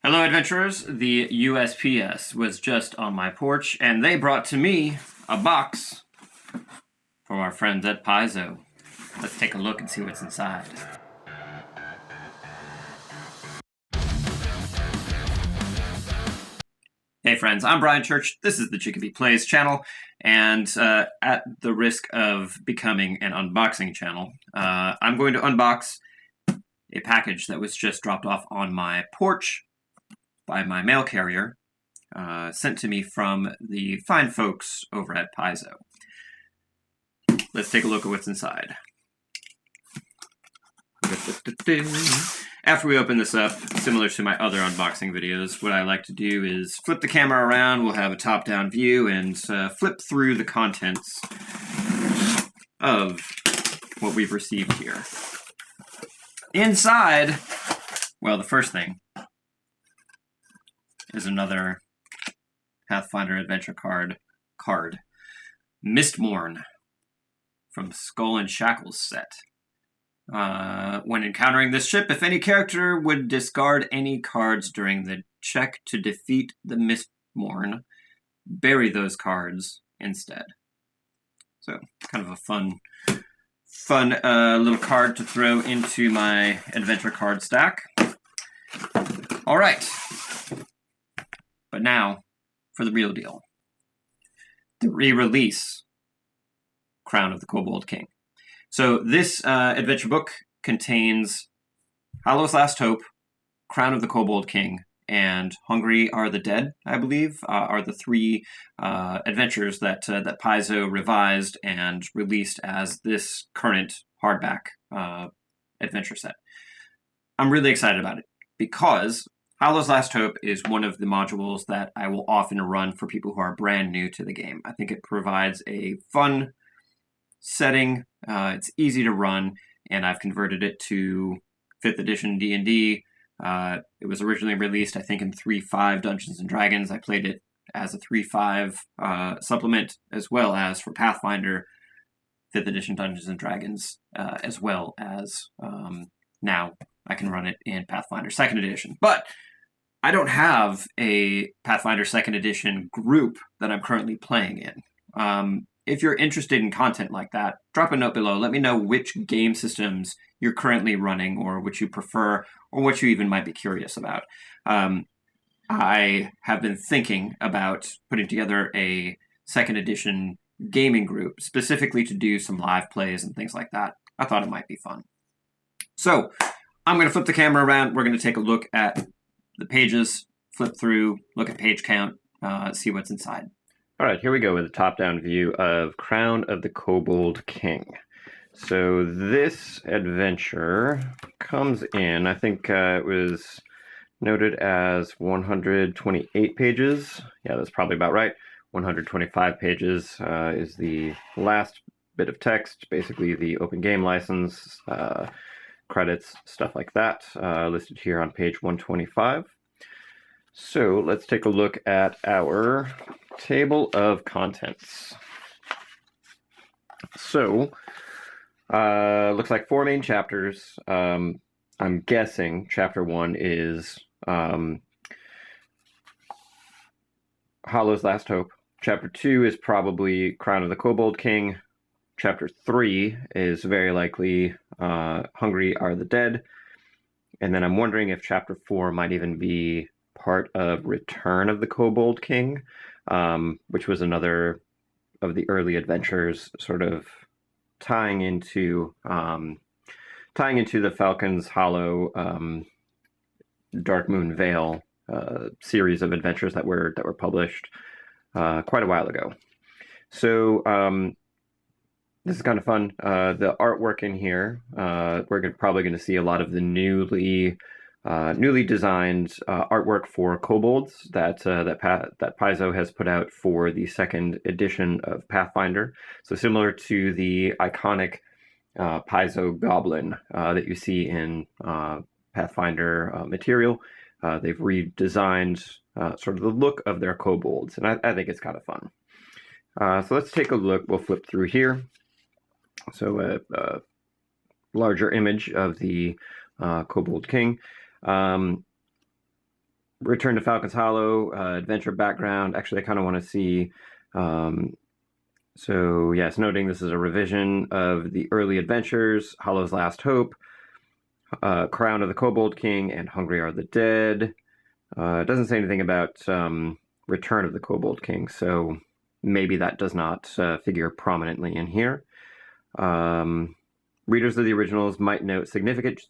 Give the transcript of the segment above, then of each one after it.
Hello, adventurers. The USPS was just on my porch, and they brought to me a box from our friends at Paizo. Let's take a look and see what's inside. Hey friends, I'm Brian Church. This is the Chickadee Plays channel, and at the risk of becoming an unboxing channel, I'm going to unbox a package that was just dropped off on my porch by my mail carrier, sent to me from the fine folks over at Paizo. Let's take a look at what's inside. After we open this up, similar to my other unboxing videos, what I like to do is flip the camera around. We'll have a top-down view and flip through the contents of what we've received here. Inside, well, the first thing is another Pathfinder adventure card. Mistborn from Skull and Shackles set. When encountering this ship, if any character would discard any cards during the check to defeat the Mistborn, bury those cards instead. So, kind of a fun little card to throw into my adventure card stack. All right. But now, for the real deal. The re-release Crown of the Kobold King. So this adventure book contains Hallow's Last Hope, Crown of the Kobold King, and Hungry Are the Dead, I believe, are the three adventures that Paizo revised and released as this current hardback adventure set. I'm really excited about it because Hallow's Last Hope is one of the modules that I will often run for people who are brand new to the game. I think it provides a fun setting. It's easy to run, and I've converted it to 5th edition D&D. It was originally released, I think, in 3.5 Dungeons & Dragons. I played it as a 3.5 supplement, as well as for Pathfinder, 5th edition Dungeons & Dragons, as well as now I can run it in Pathfinder 2nd edition. But I don't have a Pathfinder 2nd edition group that I'm currently playing in. If you're interested in content like that, drop a note below. Let me know which game systems you're currently running or which you prefer or what you even might be curious about. I have been thinking about putting together a 2nd edition gaming group specifically to do some live plays and things like that. I thought it might be fun. So I'm going to flip the camera around. We're going to take a look at the pages, flip through, look at page count, see what's inside. All right, here we go with a top-down view of Crown of the Kobold King. So this adventure comes in, I think it was noted as 128 pages. Yeah, that's probably about right. 125 pages is the last bit of text, basically the open game license, credits, stuff like that, listed here on page 125. So let's take a look at our table of contents. So, looks like 4 main chapters. I'm guessing chapter 1 is Hallow's Last Hope. Chapter 2 is probably Crown of the Kobold King. Chapter 3 is very likely Hungry Are the Dead. And then I'm wondering if chapter 4 might even be part of Return of the Kobold King, which was another of the early adventures, sort of tying into the Falcon's Hollow Darkmoon Vale series of adventures that were published quite a while ago. So this is kind of fun. The artwork in here, we're probably going to see a lot of the newly designed artwork for kobolds that Paizo has put out for the 2nd edition of Pathfinder. So similar to the iconic Paizo goblin that you see in Pathfinder material, they've redesigned sort of the look of their kobolds, and I think it's kind of fun. So let's take a look. We'll flip through here. So a larger image of the Kobold King. Return to Falcon's Hollow, adventure background. Actually, I kind of want to see. So, yes, noting this is a revision of the early adventures, Hollow's Last Hope, Crown of the Kobold King, and Hungry Are the Dead. It doesn't say anything about Return of the Kobold King, so maybe that does not figure prominently in here. Readers of the originals might note significant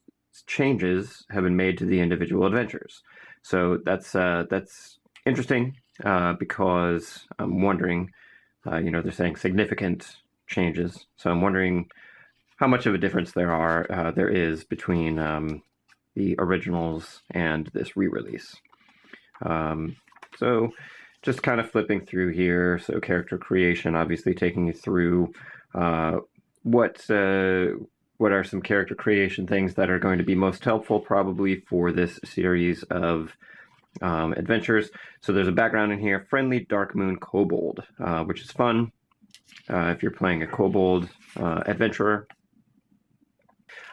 changes have been made to the individual adventures. So that's interesting because I'm wondering, they're saying significant changes. So I'm wondering how much of a difference there is between the originals and this re-release. So just kind of flipping through here. So character creation, obviously taking you through what are some character creation things that are going to be most helpful probably for this series of adventures. So there's a background in here, friendly Darkmoon Kobold, which is fun if you're playing a Kobold adventurer.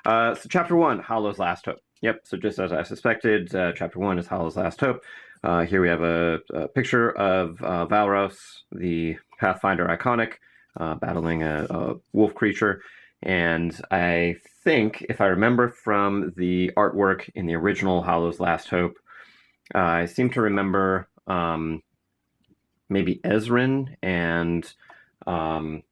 So chapter 1, Hollow's Last Hope. Yep, so just as I suspected, chapter 1 is Hollow's Last Hope. Here we have a picture of Valros, the Pathfinder iconic, battling a wolf creature. And I think, if I remember from the artwork in the original Hollow's Last Hope, I seem to remember maybe Ezrin and the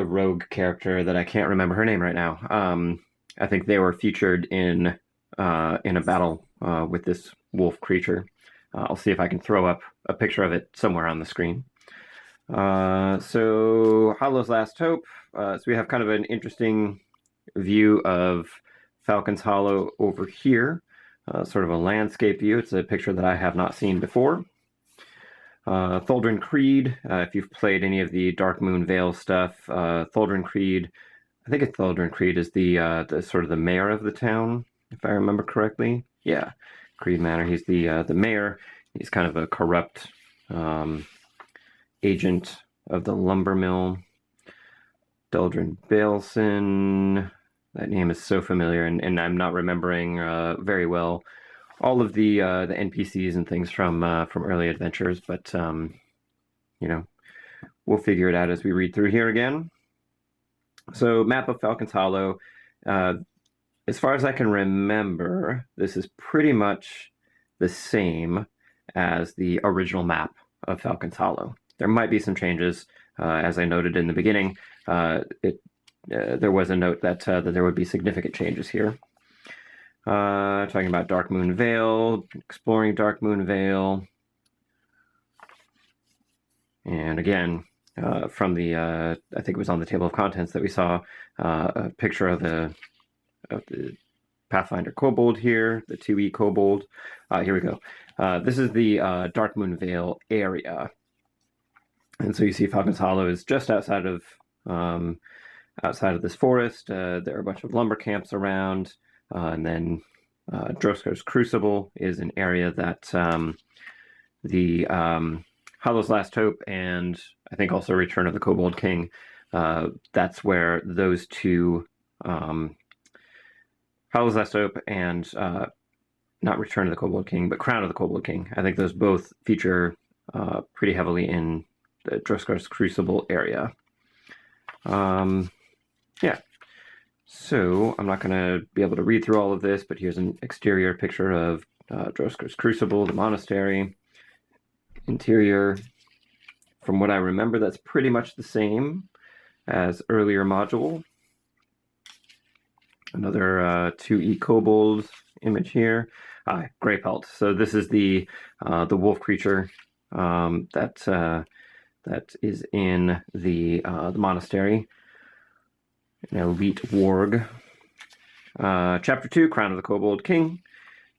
rogue character that I can't remember her name right now. I think they were featured in a battle with this wolf creature. I'll see if I can throw up a picture of it somewhere on the screen. So Hollow's Last Hope. So we have kind of an interesting view of Falcon's Hollow over here. Sort of a landscape view. It's a picture that I have not seen before. Tholdrin Creed, if you've played any of the Darkmoon Vale stuff, Tholdrin Creed, I think it's Tholdrin Creed is the sort of the mayor of the town, if I remember correctly. Yeah, Creed Manor. He's the mayor. He's kind of a corrupt agent of the lumber mill. Doldrin Baleson. That name is so familiar, and I'm not remembering very well all of the NPCs and things from early adventures, but we'll figure it out as we read through here again. So, map of Falcon's Hollow. As far as I can remember, this is pretty much the same as the original map of Falcon's Hollow. There might be some changes, as I noted in the beginning. There was a note that there would be significant changes here. Talking about Darkmoon Vale, exploring Darkmoon Vale. And again, from the, I think it was on the table of contents that we saw a picture of the Pathfinder Kobold here, the 2E Kobold. Here we go. This is the Darkmoon Vale area. And so you see Falcon's Hollow is just outside of this forest. There are a bunch of lumber camps around. And then Drosko's Crucible is an area that the Hollow's Last Hope and I think also Return of the Kobold King, that's where those two, Hollow's Last Hope and not Return of the Kobold King, but Crown of the Kobold King. I think those both feature pretty heavily in the Drosko's Crucible area. Yeah. So I'm not going to be able to read through all of this, but here's an exterior picture of Drosko's Crucible, the monastery. Interior, from what I remember, that's pretty much the same as earlier module. Another 2E Kobold image here. Grey Pelt. So this is the wolf creature that is in the monastery. An elite warg. Chapter 2, Crown of the Kobold King.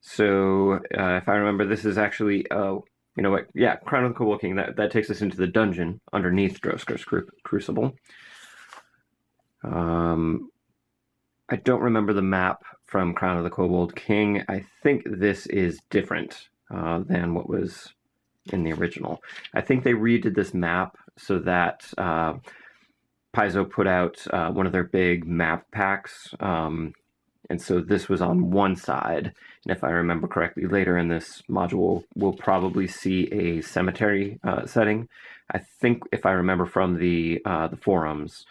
So if I remember, this is actually, you know what? Yeah, Crown of the Kobold King. That takes us into the dungeon underneath Drosko's Crucible. I don't remember the map from Crown of the Kobold King. I think this is different than what was in the original. I think they redid this map so that Paizo put out one of their big map packs And so this was on one side. And if I remember correctly, later in this module, we'll probably see a cemetery setting. I think if I remember from the forums,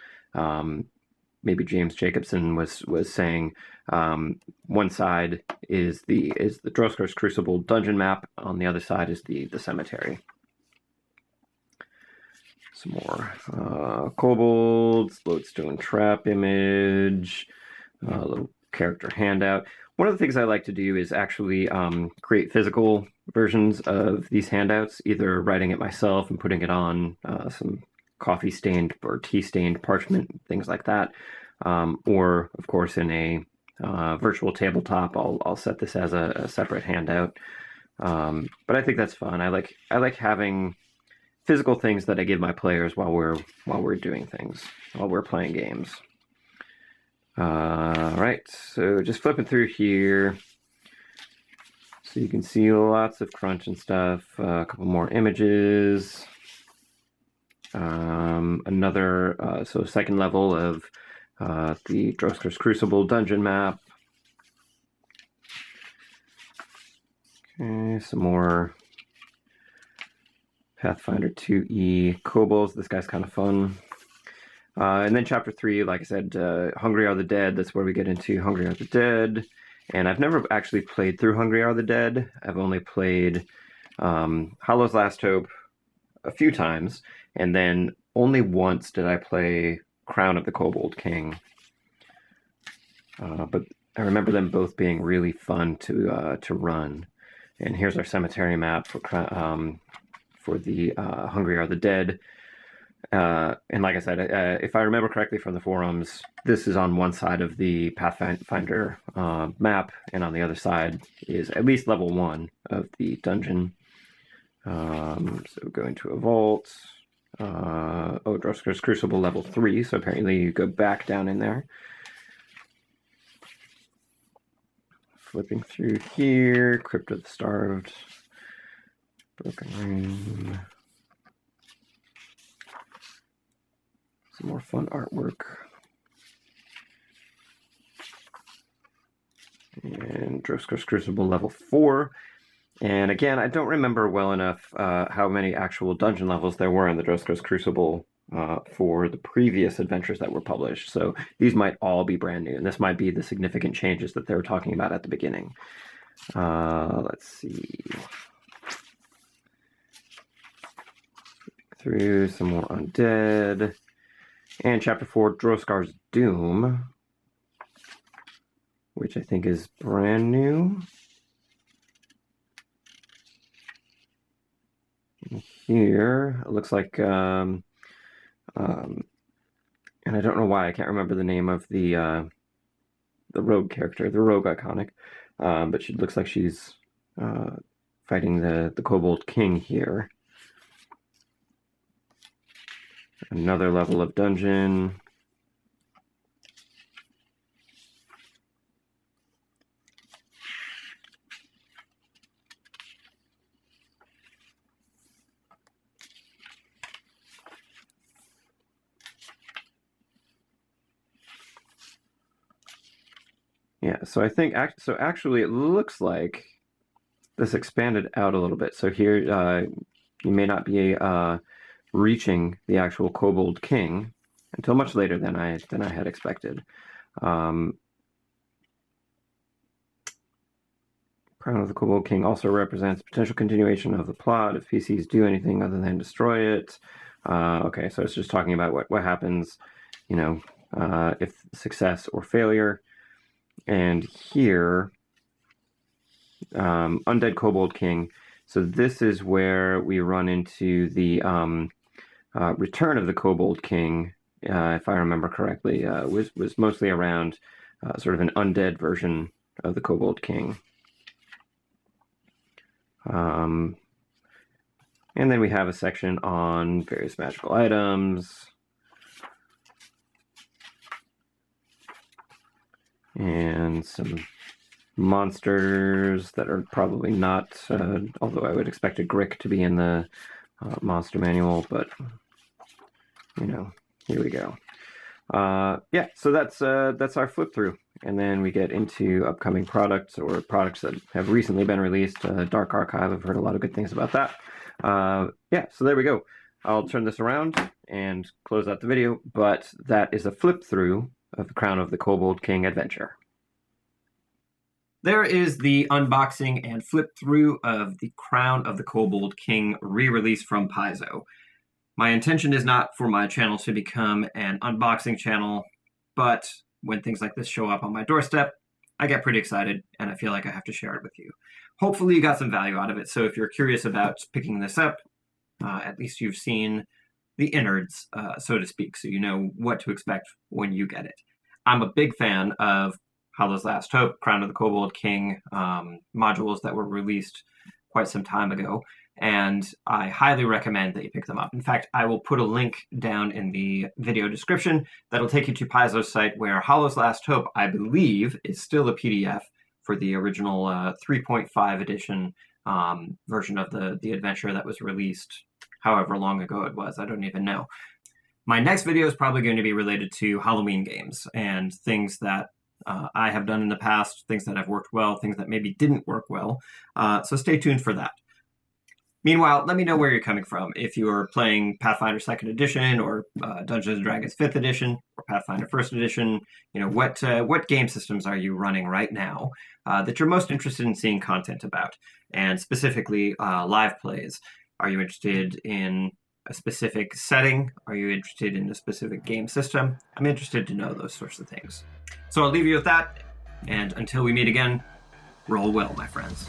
maybe James Jacobson was saying one side is the Droskar's Crucible dungeon map. On the other side is the cemetery. Some more kobolds, lodestone trap image, little character handout. One of the things I like to do is actually create physical versions of these handouts, either writing it myself and putting it on some coffee stained or tea stained parchment, things like that. Or of course in a virtual tabletop, I'll set this as a separate handout. But I think that's fun. I like having physical things that I give my players while we're doing things, while we're playing games. Right, so just flipping through here, so you can see lots of crunch and stuff. A couple more images. Another so second level of the Droskar's Crucible dungeon map. Okay, some more Pathfinder 2E kobolds. This guy's kind of fun. And then chapter 3, like I said, Hungry Are the Dead. That's where we get into Hungry Are the Dead. And I've never actually played through Hungry Are the Dead. I've only played Hollow's Last Hope a few times. And then only once did I play Crown of the Kobold King. But I remember them both being really fun to run. And here's our cemetery map for the Hungry Are the Dead. And like I said, if I remember correctly from the forums, this is on one side of the Pathfinder map, and on the other side is at least level 1 of the dungeon. So go into a vault. Droskar's Crucible level 3, so apparently you go back down in there. Flipping through here, Crypt of the Starved, Broken Room. Some more fun artwork. And Droskar's Crucible level 4. And again, I don't remember well enough how many actual dungeon levels there were in the Droskar's Crucible for the previous adventures that were published. So these might all be brand new, and this might be the significant changes that they were talking about at the beginning. Let's see. Through some more undead. And chapter 4, Droskar's Doom, which I think is brand new. Here, it looks like, and I don't know why, I can't remember the name of the rogue character, the rogue iconic, but she looks like she's fighting the Kobold King here. Another level of dungeon. Yeah, so I think actually it looks like this expanded out a little bit. So here you may not be reaching the actual Kobold King until much later than I had expected. Crown of the Kobold King also represents potential continuation of the plot if PCs do anything other than destroy it. Okay, so it's just talking about what happens, if success or failure. And here, Undead Kobold King. So this is where we run into the Return of the Kobold King, if I remember correctly, was mostly around sort of an undead version of the Kobold King. And then we have a section on various magical items. And some monsters that are probably not, although I would expect a Grick to be in the monster manual, but, here we go. Yeah, so that's our flip through, and then we get into upcoming products or products that have recently been released. Dark Archive, I've heard a lot of good things about that. Yeah, so there we go. I'll turn this around and close out the video, but that is a flip through of the Crown of the Kobold King adventure. There is the unboxing and flip through of the Crown of the Kobold King re-release from Paizo. My intention is not for my channel to become an unboxing channel, but when things like this show up on my doorstep, I get pretty excited and I feel like I have to share it with you. Hopefully you got some value out of it, so if you're curious about picking this up, at least you've seen the innards, so to speak, so you know what to expect when you get it. I'm a big fan of Hollow's Last Hope, Crown of the Kobold King modules that were released quite some time ago, and I highly recommend that you pick them up. In fact, I will put a link down in the video description that'll take you to Paizo's site, where Hollow's Last Hope, I believe, is still a PDF for the original 3.5 edition version of the adventure that was released however long ago it was. I don't even know. My next video is probably going to be related to Halloween games and things that I have done in the past, things that have worked well, things that maybe didn't work well. So stay tuned for that. Meanwhile, let me know where you're coming from. If you're playing Pathfinder 2nd Edition or Dungeons & Dragons 5th Edition or Pathfinder 1st Edition, you know, what game systems are you running right now that you're most interested in seeing content about? And specifically, live plays. Are you interested in a specific setting? Are you interested in a specific game system? I'm interested to know those sorts of things. So I'll leave you with that, and until we meet again, roll well, my friends.